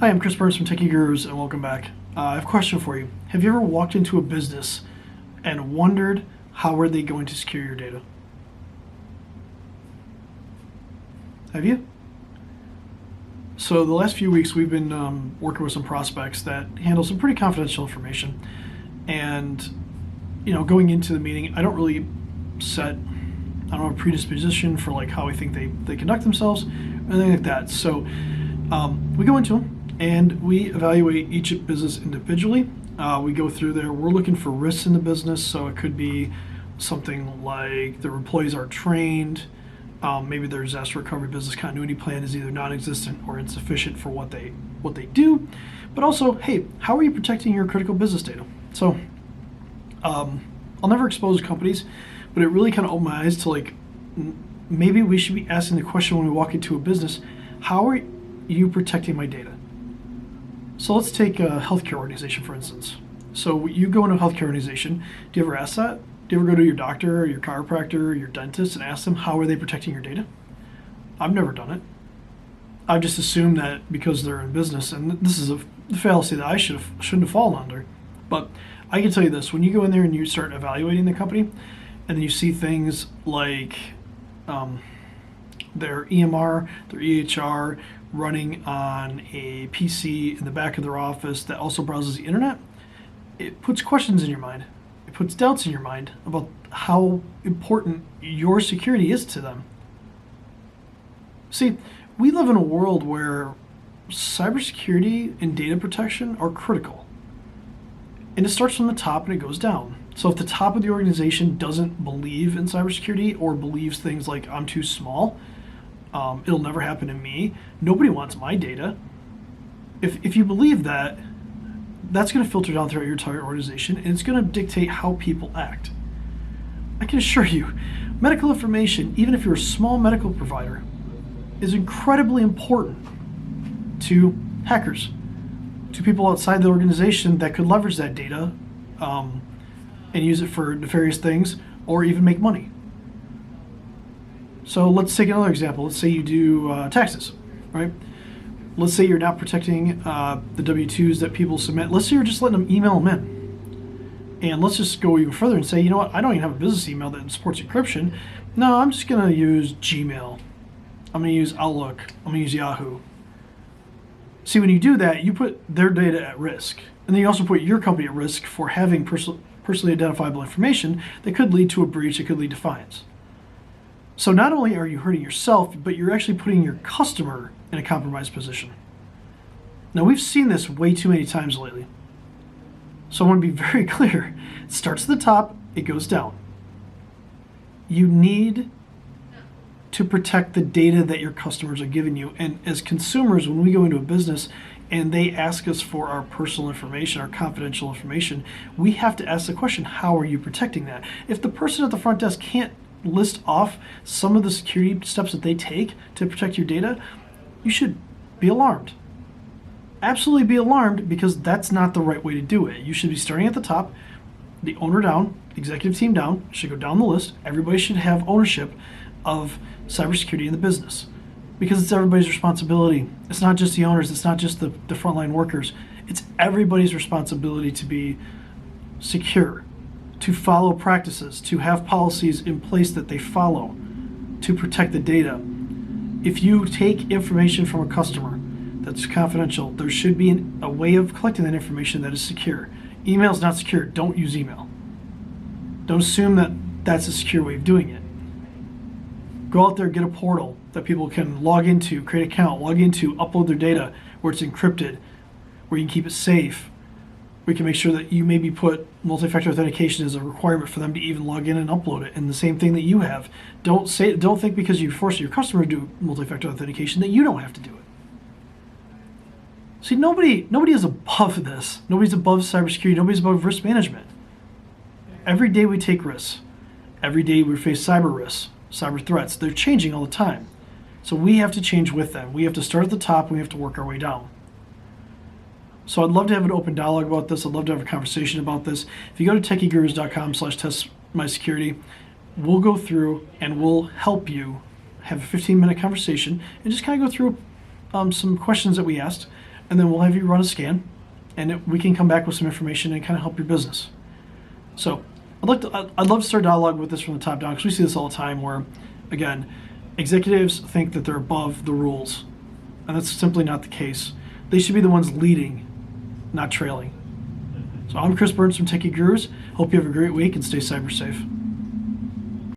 Hi, I'm Chris Burns from Techie Gurus, and welcome back. I have a question for you. Have you ever walked into a business and wondered how are they going to secure your data? Have you? So the last few weeks we've been working with some prospects that handle some pretty confidential information, and going into the meeting, I don't really set a predisposition for like how I think they conduct themselves or anything like that. So we go into them and we evaluate each business individually. We go through there. We're looking for risks in the business, so it could be something like their employees aren't trained. Maybe their disaster recovery business continuity plan is either non-existent or insufficient for what they do. But also, hey, how are you protecting your critical business data? So I'll never expose companies, but it really kind of opened my eyes to like maybe we should be asking the question when we walk into a business: how are you protecting my data? So let's take a healthcare organization, for instance. So you go into a healthcare organization. Do you ever ask that? Do you ever go to your doctor or your chiropractor or your dentist and ask them how are they protecting your data? I've never done it. I've just assumed that because they're in business, and this is a fallacy that I shouldn't have fallen under. But I can tell you this: when you go in there and you start evaluating the company, and then you see things like their EMR, their EHR running on a PC in the back of their office that also browses the internet, it puts questions in your mind. It puts doubts in your mind about how important your security is to them. See, we live in a world where cybersecurity and data protection are critical. And it starts from the top and it goes down. So if the top of the organization doesn't believe in cybersecurity or believes things like I'm too small, it'll never happen to me, nobody wants my data. If you believe that, that's going to filter down throughout your entire organization, and it's going to dictate how people act. I can assure you, medical information, even if you're a small medical provider, is incredibly important to hackers, to people outside the organization that could leverage that data and use it for nefarious things or even make money. So let's take another example. Let's say you do taxes, right? Let's say you're not protecting the W-2s that people submit. Let's say you're just letting them email them in. And let's just go even further and say, you know what, I don't even have a business email that supports encryption. No, I'm just going to use Gmail. I'm going to use Outlook. I'm going to use Yahoo. See, when you do that, you put their data at risk. And then you also put your company at risk for having personally identifiable information that could lead to a breach, that could lead to fines. So not only are you hurting yourself, but you're actually putting your customer in a compromised position. Now, we've seen this way too many times lately. So I want to be very clear. It starts at the top, it goes down. You need to protect the data that your customers are giving you. And as consumers, when we go into a business and they ask us for our personal information, our confidential information, we have to ask the question, how are you protecting that? If the person at the front desk can't list off some of the security steps that they take to protect your data, you should be alarmed. Absolutely be alarmed, because that's not the right way to do it. You should be starting at the top, the owner down, executive team down, should go down the list. Everybody should have ownership of cybersecurity in the business, because it's everybody's responsibility. It's not just the owners, it's not just the frontline workers. It's everybody's responsibility to be secure, to follow practices, to have policies in place that they follow, to protect the data. If you take information from a customer that's confidential, there should be a way of collecting that information that is secure. Email is not secure. Don't use email. Don't assume that that's a secure way of doing it. Go out there, get a portal that people can log into, create an account, log into, upload their data where it's encrypted, where you can keep it safe. We can make sure that you maybe put multi-factor authentication as a requirement for them to even log in and upload it, and the same thing that you have. Don't think because you force your customer to do multi-factor authentication that you don't have to do it. See, nobody is above this. Nobody's above cybersecurity. Nobody's above risk management. Every day we take risks. Every day we face cyber risks, cyber threats. They're changing all the time. So we have to change with them. We have to start at the top and we have to work our way down. So I'd love to have an open dialogue about this. I'd love to have a conversation about this. If you go to techiegurus.com/testmysecurity, we'll go through and we'll help you have a 15-minute conversation and just kind of go through some questions that we asked. and then we'll have you run a scan, and we can come back with some information and kind of help your business. So I'd love to start dialogue with this from the top down, because we see this all the time where, again, executives think that they're above the rules, and that's simply not the case. They should be the ones leading, not trailing. So I'm Chris Burns from Techie Gurus. Hope you have a great week and stay cyber safe.